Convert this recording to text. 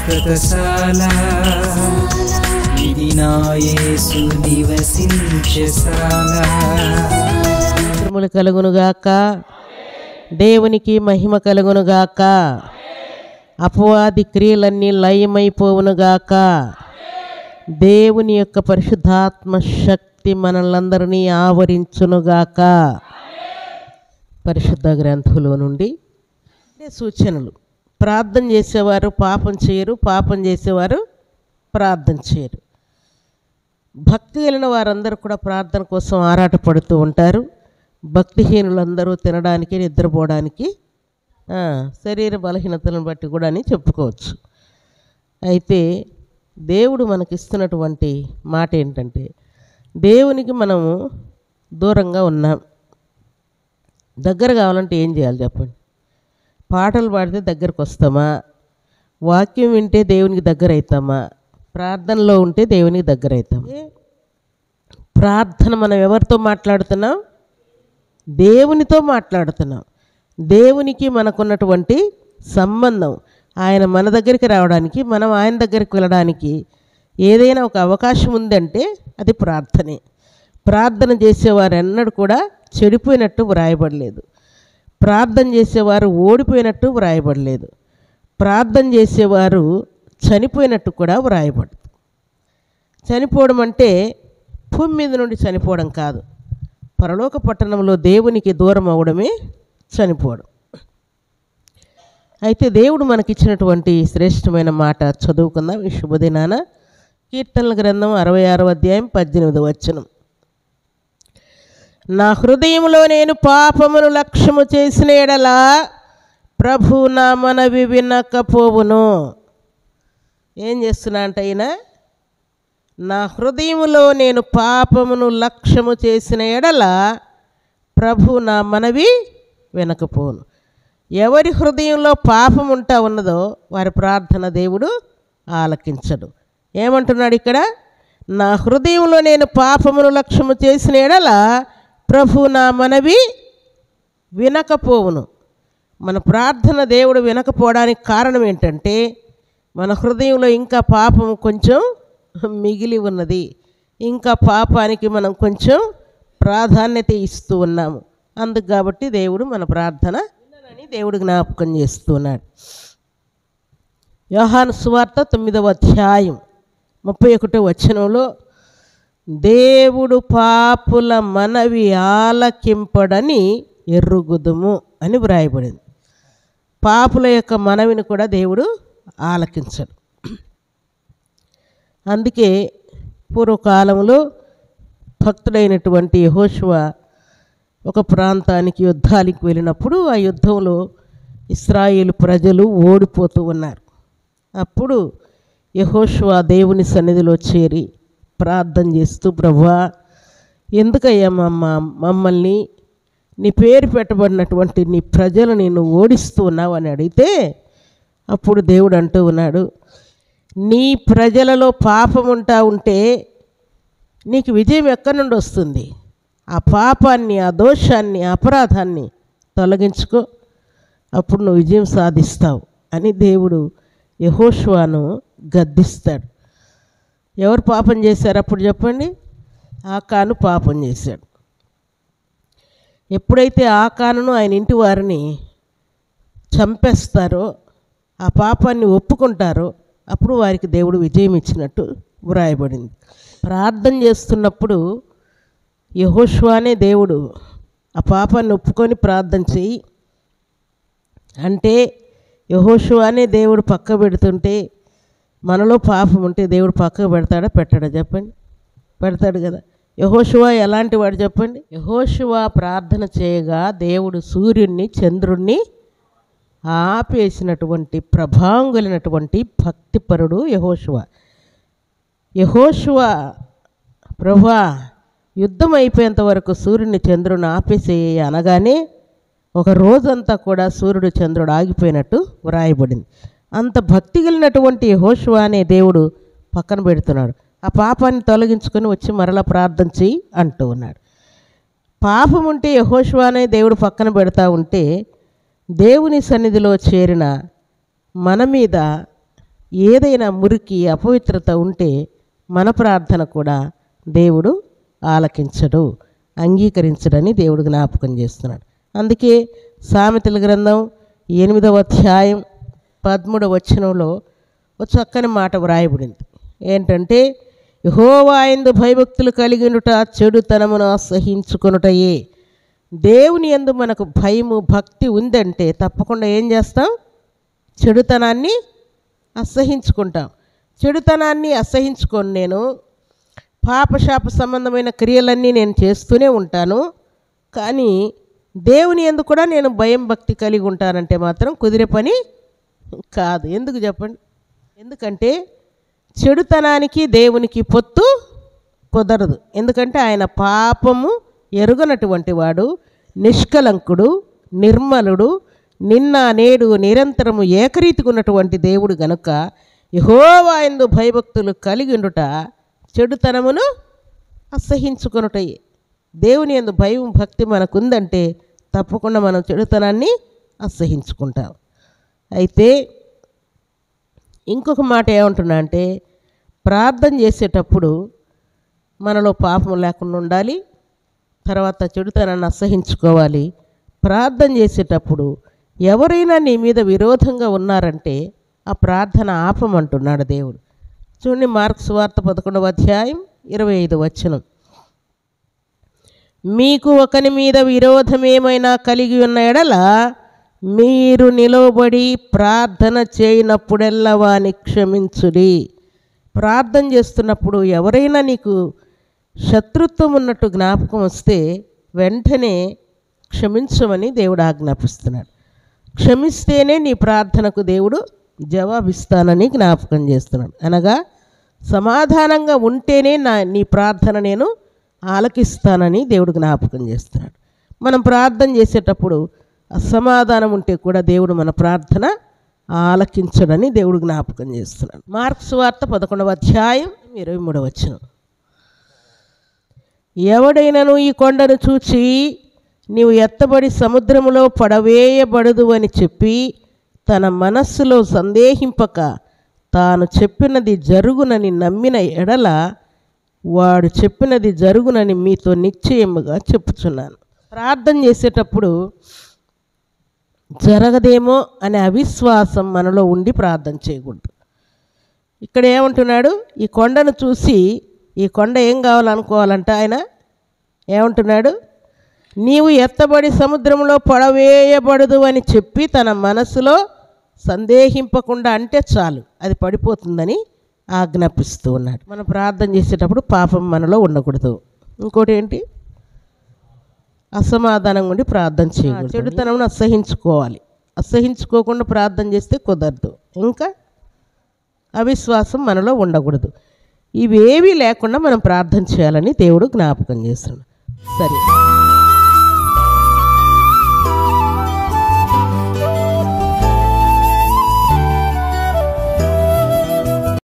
శాశ్వతశాల ఇది నా యేసు నివసించెశాల. స్తోత్రములు కలుగునుగాక. దేవునికి మహిమ కలుగునుగాక. అపవాది క్రియలన్నీ లయమైపోవునుగాక. దేవుని యొక్క పరిశుద్ధాత్మ శక్తి మనలందరినీ ఆవరించునుగాక. పరిశుద్ధ గ్రంథంలో నుండి సూచనలు. ప్రార్థన చేసేవారు పాపం చేయరు, పాపం చేసేవారు ప్రార్థన చేయరు. భక్తి కలిగిన వారందరూ కూడా ప్రార్థన కోసం ఆరాటపడుతూ ఉంటారు. భక్తిహీనులందరూ తినడానికి, నిద్రపోవడానికి, శరీర బలహీనతలను బట్టి కూడా అని చెప్పుకోవచ్చు. అయితే దేవుడు మనకిస్తున్నటువంటి మాట ఏంటంటే, దేవునికి మనము దూరంగా ఉన్నాం. దగ్గర కావాలంటే ఏం చేయాలి చెప్పండి? పాటలు పాడితే దగ్గరకు వస్తామా? వాక్యం వింటే దేవునికి దగ్గర అవుతామా? ప్రార్థనలో ఉంటే దేవునికి దగ్గర అవుతాం. ప్రార్థన మనం ఎవరితో మాట్లాడుతున్నాం? దేవునితో మాట్లాడుతున్నాం. దేవునికి మనకున్నటువంటి సంబంధం, ఆయన మన దగ్గరికి రావడానికి, మనం ఆయన దగ్గరికి వెళ్ళడానికి ఏదైనా ఒక అవకాశం ఉందంటే అది ప్రార్థనే. ప్రార్థన చేసేవారు ఎన్నడూ కూడా చెడిపోయినట్టు వ్రాయబడలేదు. ప్రార్థన చేసేవారు ఓడిపోయినట్టు వ్రాయబడలేదు. ప్రార్థన చేసేవారు చనిపోయినట్టు కూడా వ్రాయబడదు. చనిపోవడం అంటే భూమి మీద నుండి చనిపోవడం కాదు, పరలోక పట్టణంలో దేవునికి దూరం అవ్వడమే చనిపోవడం. అయితే దేవుడు మనకిచ్చినటువంటి శ్రేష్టమైన మాట చదువుకుందాం ఈ శుభదినాన. కీర్తనల గ్రంథం 66వ అధ్యాయం 18వ వచనం. నా హృదయంలో నేను పాపమును లక్ష్యము చేసిన ఎడల ప్రభు నా మనవి వినకపోవును. ఏం చేస్తున్నా అంటే ఆయన, నా హృదయములో నేను పాపమును లక్ష్యము చేసిన ఎడల ప్రభు నా మనవి వినకపోను. ఎవరి హృదయంలో పాపం ఉంటా ఉన్నదో వారి ప్రార్థన దేవుడు ఆలకించడు. ఏమంటున్నాడు ఇక్కడ? నా హృదయంలో నేను పాపమును లక్ష్యము చేసిన ఎడల ప్రభు నా మనవి వినకపోవును. మన ప్రార్థన దేవుడు వినకపోవడానికి కారణం ఏంటంటే, మన హృదయంలో ఇంకా పాపం కొంచెం మిగిలి ఉన్నది. ఇంకా పాపానికి మనం కొంచెం ప్రాధాన్యత ఇస్తూ ఉన్నాము. అందుకు కాబట్టి దేవుడు మన ప్రార్థన విననని దేవుడు జ్ఞాపకం చేస్తున్నాడు. యోహాను సువార్త 9వ అధ్యాయం 31వ వచనంలో, దేవుడు పాపుల మనవి ఆలకింపడని ఎరుగుదుము అని వ్రాయబడింది. పాపుల యొక్క మనవిని కూడా దేవుడు ఆలకించడు. అందుకే పూర్వకాలంలో భక్తుడైనటువంటి యెహోషువ ఒక ప్రాంతానికి యుద్ధానికి వెళ్ళినప్పుడు ఆ యుద్ధంలో ఇశ్రాయేలు ప్రజలు ఓడిపోతూ ఉన్నారు. అప్పుడు యెహోషువ దేవుని సన్నిధిలో చేరి ప్రార్థన చేస్తూ, ప్రభువా ఎందుకయ్యా మమ్మల్ని నీ పేరు పెట్టబడినటువంటి నీ ప్రజలు నేను ఓడిస్తూ ఉన్నావు అని అడిగితే, అప్పుడు దేవుడు అంటూ ఉన్నాడు, నీ ప్రజలలో పాపం ఉంటా ఉంటే నీకు విజయం ఎక్కడి నుండి వస్తుంది? ఆ పాపాన్ని, ఆ దోషాన్ని, అపరాధాన్ని తొలగించుకో, అప్పుడు నువ్వు విజయం సాధిస్తావు అని దేవుడు యెహోషువను గద్దిస్తాడు. ఎవరు పాపం చేశారు అప్పుడు చెప్పండి? ఆకాను పాపం చేశాడు. ఎప్పుడైతే ఆకానును ఆయన ఇంటి వారిని చంపేస్తారో, ఆ పాపాన్ని ఒప్పుకుంటారో, అప్పుడు వారికి దేవుడు విజయం ఇచ్చినట్టు వ్రాయబడింది. ప్రార్థన చేస్తున్నప్పుడు యెహోషువనే దేవుడు ఆ పాపాన్ని ఒప్పుకొని ప్రార్థన చెయ్యి అంటే, యెహోషువనే దేవుడు పక్క పెడుతుంటే, మనలో పాపం ఉంటే దేవుడు పక్కకు పెడతాడా పెట్టాడా చెప్పండి? పెడతాడు కదా. యెహోషువ ఎలాంటి వాడు చెప్పండి? యెహోషువ ప్రార్థన చేయగా దేవుడు సూర్యుడిని, చంద్రుణ్ణి ఆపేసినటువంటి ప్రభావం కలిగినటువంటి భక్తిపరుడు యెహోషువ. యెహోషువ, ప్రభువా యుద్ధం అయిపోయేంత వరకు సూర్యుని, చంద్రుని ఆపేసేయి అనగానే ఒక రోజంతా కూడా సూర్యుడు, చంద్రుడు ఆగిపోయినట్టు వ్రాయబడింది. అంత భక్తి కలిగినటువంటి యెహోషువ అనే దేవుడు పక్కన పెడుతున్నాడు. ఆ పాపాన్ని తొలగించుకొని వచ్చి మరలా ప్రార్థన చెయ్యి అంటూ ఉన్నాడు. పాపం ఉంటే యెహోషువ అనే దేవుడు పక్కన పెడతా ఉంటే, దేవుని సన్నిధిలో చేరిన మన మీద ఏదైనా మురికి అపవిత్రత ఉంటే మన ప్రార్థన కూడా దేవుడు ఆలకించడు, అంగీకరించడని దేవుడు జ్ఞాపకం చేస్తున్నాడు. అందుకే సామెతల గ్రంథం 8వ అధ్యాయం 13వ వచనంలో ఒక చక్కని మాట వ్రాయబడింది. ఏంటంటే, యెహోవా యందు భయభక్తులు కలిగినుట చెడుతనమును అసహించుకొనుటయే. దేవుని యందు మనకు భయము భక్తి ఉందంటే తప్పకుండా ఏం చేస్తాం? చెడుతనాన్ని అసహించుకుంటాం. చెడుతనాన్ని అసహించుకొని నేను పాపశాప సంబంధమైన క్రియలన్నీ నేను చేస్తూనే ఉంటాను, కానీ దేవుని యందు కూడా నేను భయం భక్తి కలిగి ఉంటానంటే మాత్రం కుదిరే పని కాదు. ఎందుకు చెప్పండి? ఎందుకంటే చెడుతనానికి దేవునికి పొత్తు కుదరదు. ఎందుకంటే ఆయన పాపము ఎరుగనటువంటి వాడు, నిష్కలంకుడు, నిర్మలుడు, నిన్న నేడు నిరంతరము ఏకరీతిగా ఉన్నటువంటి దేవుడు గనుక యెహోవా యందు భయభక్తులు కలిగి ఉండుట చెడుతనమును అసహించుకొనుటయే. దేవుని యందు భయం భక్తి మనకుందంటే తప్పకుండా మనం చెడుతనాన్ని అసహించుకుంటాం. అయితే ఇంకొక మాట ఏమంటున్నా అంటే, ప్రార్థన చేసేటప్పుడు మనలో పాపం లేకుండా ఉండాలి, తర్వాత చెడుతనాన్ని అసహించుకోవాలి. ప్రార్థన చేసేటప్పుడు ఎవరైనా నీ మీద విరోధంగా ఉన్నారంటే ఆ ప్రార్థన ఆపమంటున్నాడు దేవుడు. చూడండి, మార్కు సువార్త 11వ అధ్యాయం 25వ వచనం. మీకు ఒకని మీద విరోధం ఏమైనా కలిగి ఉన్న ఎడల మీరు నిలవబడి ప్రార్థన చేయనప్పుడెల్లా వాని క్షమించుడి. ప్రార్థన చేస్తున్నప్పుడు ఎవరైనా నీకు శత్రుత్వం ఉన్నట్టు జ్ఞాపకం వస్తే వెంటనే క్షమించమని దేవుడు ఆజ్ఞాపిస్తున్నాడు. క్షమిస్తేనే నీ ప్రార్థనకు దేవుడు జవాబిస్తానని జ్ఞాపకం చేస్తున్నాడు. అనగా సమాధానంగా ఉంటేనే నీ ప్రార్థన నేను ఆలకిస్తానని దేవుడు జ్ఞాపకం చేస్తున్నాడు. మనం ప్రార్థన చేసేటప్పుడు అసమాధానం ఉంటే కూడా దేవుడు మన ప్రార్థన ఆలకించడని దేవుడు జ్ఞాపకం చేస్తున్నాడు. మార్కు సువార్త 11వ అధ్యాయం 23వ వచనం. ఎవడైనను ఈ కొండను చూచి నీవు ఎత్తబడి సముద్రములో పడవేయబడదు అని చెప్పి తన మనస్సులో సందేహింపక తాను చెప్పినది జరుగునని నమ్మిన ఎడల వాడు చెప్పినది జరుగునని మీతో నిశ్చయముగా చెప్పుచున్నాను. ప్రార్థన చేసేటప్పుడు జరగదేమో అనే అవిశ్వాసం మనలో ఉండి ప్రార్థన చేయకూడదు. ఇక్కడ ఏమంటున్నాడు? ఈ కొండను చూసి ఈ కొండ ఏం కావాలనుకోవాలంట ఆయన ఏమంటున్నాడు? నీవు ఎత్తబడి సముద్రంలో పడవేయబడదు అని చెప్పి తన మనసులో సందేహింపకుండా అంటే చాలు, అది పడిపోతుందని ఆజ్ఞాపిస్తూ ఉన్నాడు. మనం ప్రార్థన చేసేటప్పుడు పాపం మనలో ఉండకూడదు. ఇంకోటి ఏంటి? అసమాధానం ఉండి ప్రార్థన చేయకూడదు. చెడుతనం అసహించుకోవాలి. అసహించుకోకుండా ప్రార్థన చేస్తే కుదరదు. ఇంకా అవిశ్వాసం మనలో ఉండకూడదు. ఇవేవీ లేకుండా మనం ప్రార్థన చేయాలని దేవుడు జ్ఞాపకం చేస్తున్నాడు. సరే.